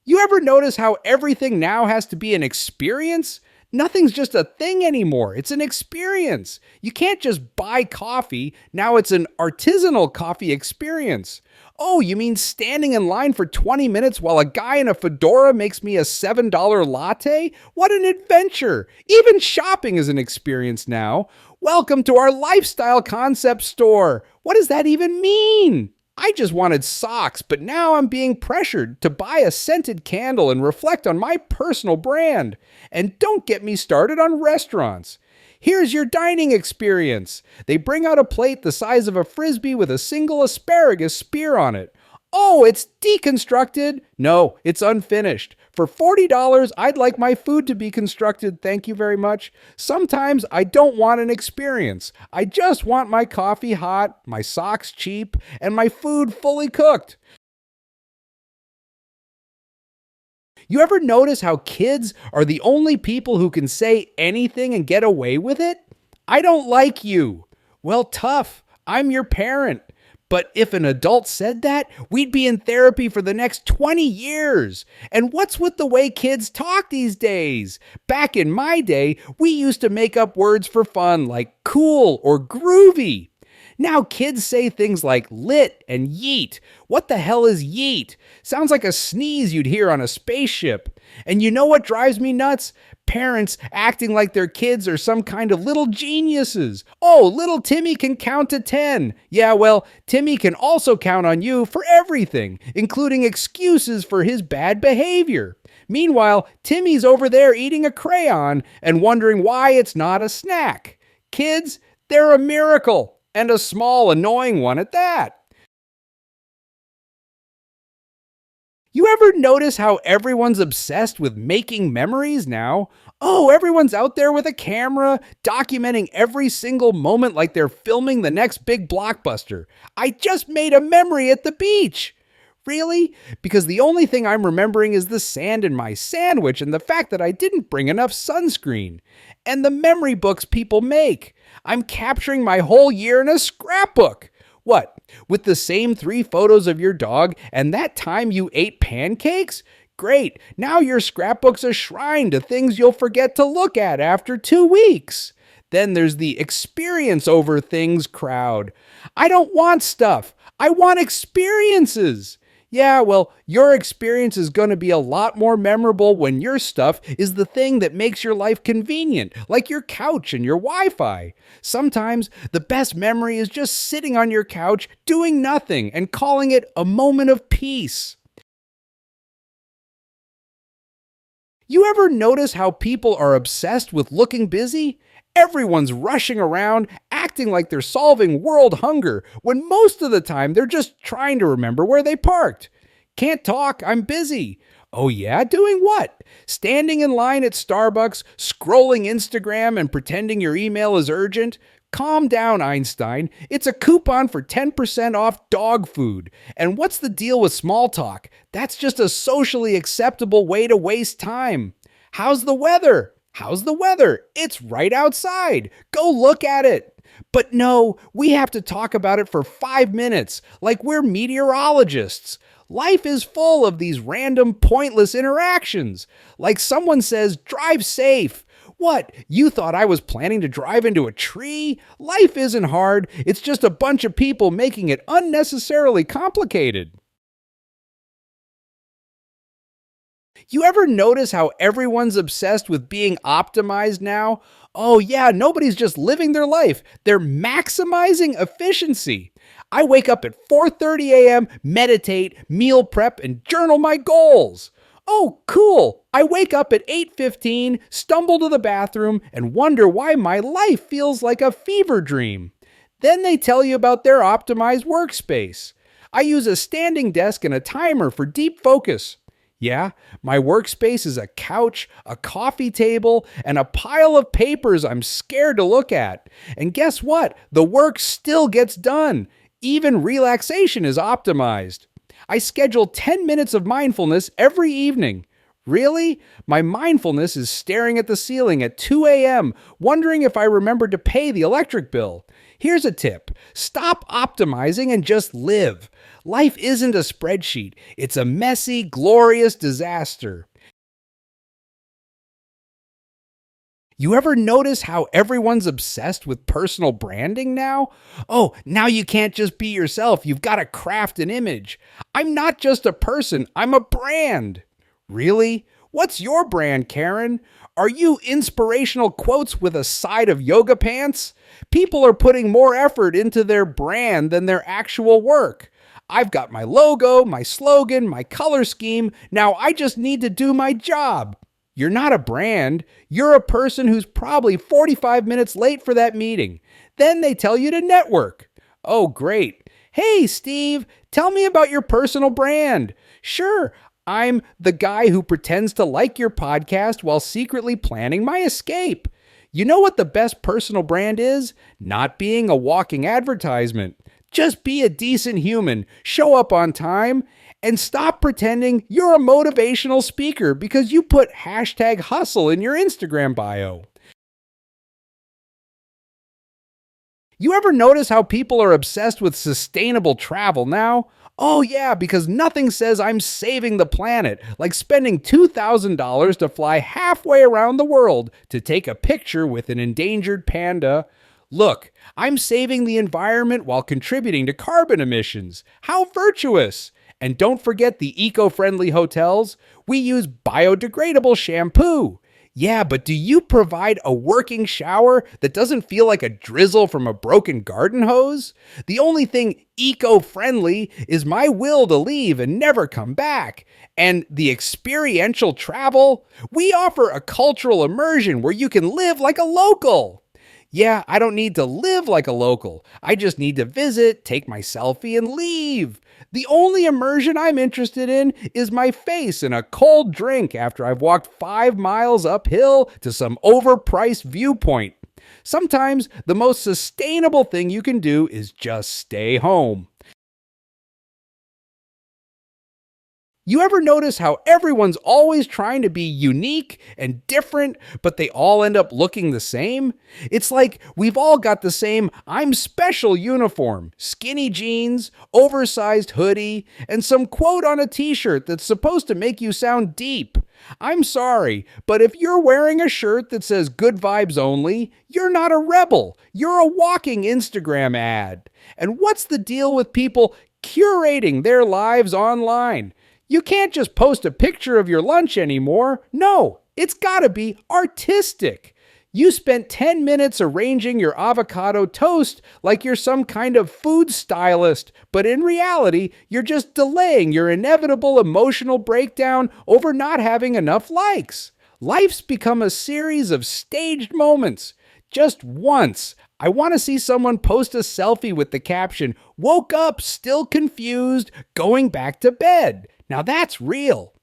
You ever notice how everything now has to be an experience? Nothing's just a thing anymore. It's an experience. You can't just buy coffee. Now it's an artisanal coffee experience. Oh, you mean standing in line for 20 minutes while a guy in a fedora makes me a $7 latte? What an adventure! Even shopping is an experience now. Welcome to our lifestyle concept store. What does that even mean? I just wanted socks, but now I'm being pressured to buy a scented candle and reflect on my personal brand. And don't get me started on restaurants. Here's your dining experience. They bring out a plate the size of a frisbee with a single asparagus spear on it. Oh, it's deconstructed. No, it's unfinished. For $40, I'd like my food to be constructed, thank you very much. Sometimes I don't want an experience. I just want my coffee hot, my socks cheap, and my food fully cooked. You ever notice how kids are the only people who can say anything and get away with it? I don't like you. Well, tough. I'm your parent. But if an adult said that, we'd be in therapy for the next 20 years. And what's with the way kids talk these days? Back in my day, we used to make up words for fun like cool or groovy. Now kids say things like lit and yeet. What the hell is yeet? Sounds like a sneeze you'd hear on a spaceship. And you know what drives me nuts? Parents acting like their kids are some kind of little geniuses. Oh, little Timmy can count to 10. Yeah, well, Timmy can also count on you for everything, including excuses for his bad behavior. Meanwhile, Timmy's over there eating a crayon and wondering why it's not a snack. Kids, they're a miracle. And a small, annoying one at that. You ever notice how everyone's obsessed with making memories now? Oh, everyone's out there with a camera, documenting every single moment like they're filming the next big blockbuster. I just made a memory at the beach. Really? Because the only thing I'm remembering is the sand in my sandwich and the fact that I didn't bring enough sunscreen. And the memory books people make. I'm capturing my whole year in a scrapbook. What? With the same 3 photos of your dog and that time you ate pancakes? Great. Now your scrapbook's a shrine to things you'll forget to look at after 2 weeks. Then there's the experience over things crowd. I don't want stuff. I want experiences. Yeah, well, your experience is going to be a lot more memorable when your stuff is the thing that makes your life convenient, like your couch and your Wi-Fi. Sometimes the best memory is just sitting on your couch, doing nothing, and calling it a moment of peace. You ever notice how people are obsessed with looking busy? Everyone's rushing around, acting like they're solving world hunger, when most of the time they're just trying to remember where they parked. Can't talk, I'm busy. Oh yeah, doing what? Standing in line at Starbucks, scrolling Instagram and pretending your email is urgent? Calm down, Einstein. It's a coupon for 10% off dog food. And what's the deal with small talk? That's just a socially acceptable way to waste time. How's the weather? How's the weather? It's right outside. Go look at it. But no, we have to talk about it for 5 minutes, like we're meteorologists. Life is full of these random, pointless interactions. Like someone says, drive safe. What, you thought I was planning to drive into a tree? Life isn't hard. It's just a bunch of people making it unnecessarily complicated. You ever notice how everyone's obsessed with being optimized now? Oh yeah, nobody's just living their life. They're maximizing efficiency. I wake up at 4:30 a.m., meditate, meal prep, and journal my goals. Oh, cool. I wake up at 8:15, stumble to the bathroom, and wonder why my life feels like a fever dream. Then they tell you about their optimized workspace. I use a standing desk and a timer for deep focus. Yeah, my workspace is a couch, a coffee table, and a pile of papers I'm scared to look at. And guess what? The work still gets done. Even relaxation is optimized. I schedule 10 minutes of mindfulness every evening. Really? My mindfulness is staring at the ceiling at 2 a.m., wondering if I remembered to pay the electric bill. Here's a tip: stop optimizing and just live. Life isn't a spreadsheet, it's a messy, glorious disaster. You ever notice how everyone's obsessed with personal branding now? Oh, now you can't just be yourself. You've got to craft an image. I'm not just a person, I'm a brand. Really? What's your brand, Karen? Are you inspirational quotes with a side of yoga pants? People are putting more effort into their brand than their actual work. I've got my logo, my slogan, my color scheme. Now I just need to do my job. You're not a brand. You're a person who's probably 45 minutes late for that meeting. Then they tell you to network. Oh, great. Hey, Steve, tell me about your personal brand. Sure, I'm the guy who pretends to like your podcast while secretly planning my escape. You know what the best personal brand is? Not being a walking advertisement. Just be a decent human, show up on time, and stop pretending you're a motivational speaker because you put hashtag hustle in your Instagram bio. You ever notice how people are obsessed with sustainable travel now? Oh, yeah, because nothing says I'm saving the planet like spending $2,000 to fly halfway around the world to take a picture with an endangered panda. Look, I'm saving the environment while contributing to carbon emissions. How virtuous! And don't forget the eco-friendly hotels. We use biodegradable shampoo. Yeah, but do you provide a working shower that doesn't feel like a drizzle from a broken garden hose? The only thing eco-friendly is my will to leave and never come back. And the experiential travel? We offer a cultural immersion where you can live like a local. Yeah, I don't need to live like a local. I just need to visit, take my selfie, and leave. The only immersion I'm interested in is my face in a cold drink after I've walked 5 miles uphill to some overpriced viewpoint. Sometimes the most sustainable thing you can do is just stay home. You ever notice how everyone's always trying to be unique and different, but they all end up looking the same? It's like we've all got the same I'm special uniform, skinny jeans, oversized hoodie, and some quote on a t-shirt that's supposed to make you sound deep. I'm sorry, but if you're wearing a shirt that says good vibes only, you're not a rebel. You're a walking Instagram ad. And what's the deal with people curating their lives online? You can't just post a picture of your lunch anymore. No, it's gotta be artistic. You spent 10 minutes arranging your avocado toast like you're some kind of food stylist, but in reality, you're just delaying your inevitable emotional breakdown over not having enough likes. Life's become a series of staged moments. Just once, I want to see someone post a selfie with the caption, "Woke up, still confused, going back to bed." Now that's real.